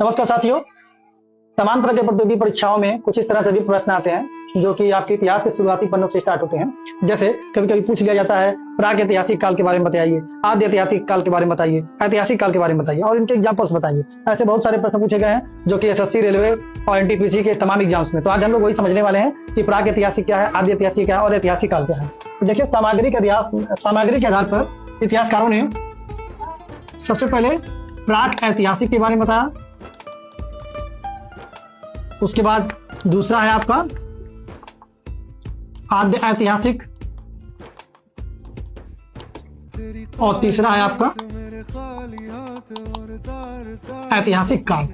नमस्कार साथियों। तमाम तरह के प्रतियोगी परीक्षाओं में कुछ इस तरह से भी प्रश्न आते हैं जो कि आपके इतिहास के शुरुआती पन्नों से स्टार्ट होते हैं। जैसे कभी कभी पूछ लिया जाता है प्राग ऐतिहासिक काल के बारे में बताइए, आद्य ऐतिहासिक काल के बारे में बताइए, ऐतिहासिक काल के बारे में बताइए और इनके एग्जाम्पल्स बताइए। ऐसे बहुत सारे प्रश्न पूछे गए हैं जो कि एसएससी, रेलवे और एनटीपीसी के तमाम एग्जाम्स में। तो आज हम लोग वही समझने वाले हैं कि प्राग ऐतिहासिक क्या है, आद्य ऐतिहासिक क्या है और ऐतिहासिक काल क्या है। तो देखिए, सामग्री के आधार पर इतिहासकारों ने सबसे पहले प्राग ऐतिहासिक के बारे में बताया। उसके बाद दूसरा है आपका आद्य ऐतिहासिक और तीसरा है आपका ऐतिहासिक काल।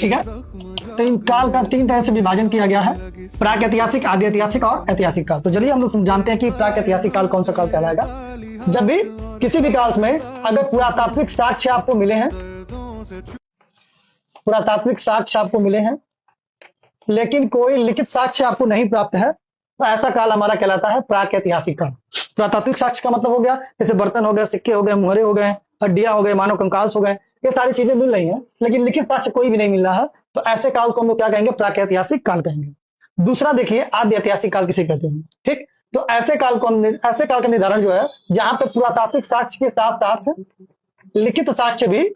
ठीक है, तो इन काल का तीन तरह से विभाजन किया गया है, प्राक ऐतिहासिक, आद्य ऐतिहासिक और ऐतिहासिक काल। तो चलिए हम लोग जानते हैं कि प्राक ऐतिहासिक काल कौन सा काल कहलाएगा। जब भी किसी भी काल में अगर पुरातात्विक साक्ष्य आपको मिले हैं, पुरातात्विक साक्ष्य आपको मिले हैं लेकिन कोई लिखित साक्ष्य आपको नहीं प्राप्त है, तो ऐसा काल हमारा कहलाता है प्राक ऐतिहासिक काल। पुरातात्विक साक्ष्य का मतलब हो गया जैसे बर्तन हो गए, सिक्के हो गए, मुहरे हो गए, हड्डियां हो गए, मानव कंकाल हो गए, ये सारी चीजें मिल रही हैं लेकिन लिखित साक्ष्य कोई भी नहीं मिल रहा है, तो ऐसे काल को हम लोग क्या कहेंगे, प्राक ऐतिहासिक काल कहेंगे। दूसरा देखिए, आद्य ऐतिहासिक काल किसे कहते हैं। ठीक, तो ऐसे काल का निर्धारण जो है जहां पे पुरातात्विक साक्ष्य के साथ साथ लिखित साक्ष्य भी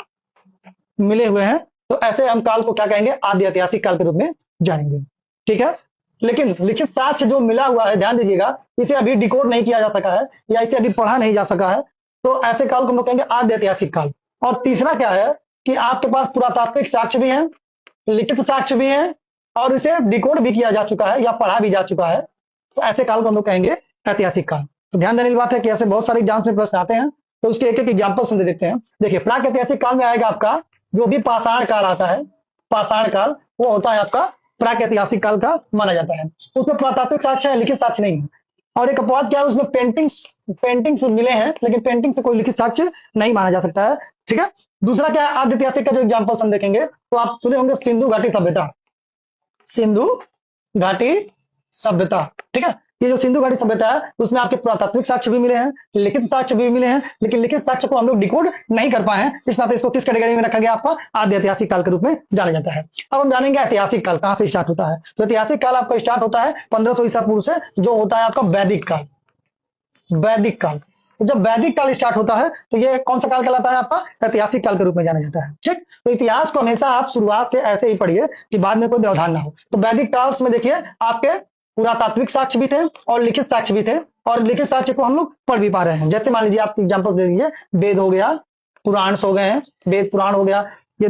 मिले हुए हैं, तो ऐसे हम काल को क्या कहेंगे, आद्य ऐतिहासिक काल के रूप में जानेंगे। ठीक है, लेकिन लिखित साक्ष्य जो मिला हुआ है, ध्यान दीजिएगा, इसे अभी डिकोड नहीं किया जा सका है या इसे अभी पढ़ा नहीं जा सका है, तो ऐसे काल को हम लोग कहेंगे आद्य ऐतिहासिक काल। और तीसरा क्या है कि आपके पास पुरातात्विक साक्ष्य भी है, लिखित साक्ष्य भी है और इसे डिकोड भी किया जा चुका है या पढ़ा भी जा चुका है, तो ऐसे काल को हम लोग कहेंगे ऐतिहासिक काल। तो ध्यान देने की बात है कि ऐसे बहुत सारे एग्जाम्स में प्रश्न आते हैं, तो उसके एक एक एग्जाम्पल समझ देखते हैं। देखिए, प्राक ऐतिहासिक काल में आएगा आपका जो भी पाषाण काल आता है, पाषाण काल वो होता है आपका प्राक ऐतिहासिक काल का माना जाता है। उसमें पुरातात्विक साक्ष्य है, लिखित साक्ष्य नहीं है। और एक अपवाद क्या है, उसमें पेंटिंग्स मिले हैं लेकिन पेंटिंग से कोई लिखित साक्ष्य नहीं माना जा सकता है। ठीक है, दूसरा क्या है, आद्य ऐतिहासिक का जो एग्जाम्पल हम देखेंगे तो आप सुने होंगे सिंधु घाटी सभ्यता, सिंधु घाटी सभ्यता। ठीक है, ये जो सिंधु घाटी सभ्यता है उसमें आपके पुरातात्विक साक्ष्य भी मिले हैं, लिखित साक्ष्य भी मिले हैं, लेकिन लिखित साक्ष्य को हम लोग डिकोड नहीं कर पाए हैं, इस नाते इसको किस कैटेगरी में रखा गया, आपका आद्य ऐतिहासिक काल के रूप में जाना जाता है। अब हम जानेंगे ऐतिहासिक काल कहां से स्टार्ट होता है। तो ऐतिहासिक काल आपका स्टार्ट होता है 1500 ईसा पूर्व से, जो होता है आपका वैदिक काल। वैदिक काल, तो जब वैदिक काल स्टार्ट होता है तो ये कौन सा काल कहलाता है, आपका ऐतिहासिक काल के रूप में जाना जाता है। ठीक, तो इतिहास को हमेशा आप शुरुआत से ऐसे ही पढ़िए कि बाद में कोई व्यवधान ना हो। तो वैदिक काल में देखिए आपके पुरातात्विक साक्ष्य भी थे और लिखित साक्ष्य भी थे, और लिखित साक्ष्य को हम लोग पढ़ भी पा रहे हैं। जैसे मान लीजिए आप एग्जाम्पल दे दीजिए, वेद हो गया, पुराण हो गए हैं, वेद पुराण हो गया, ये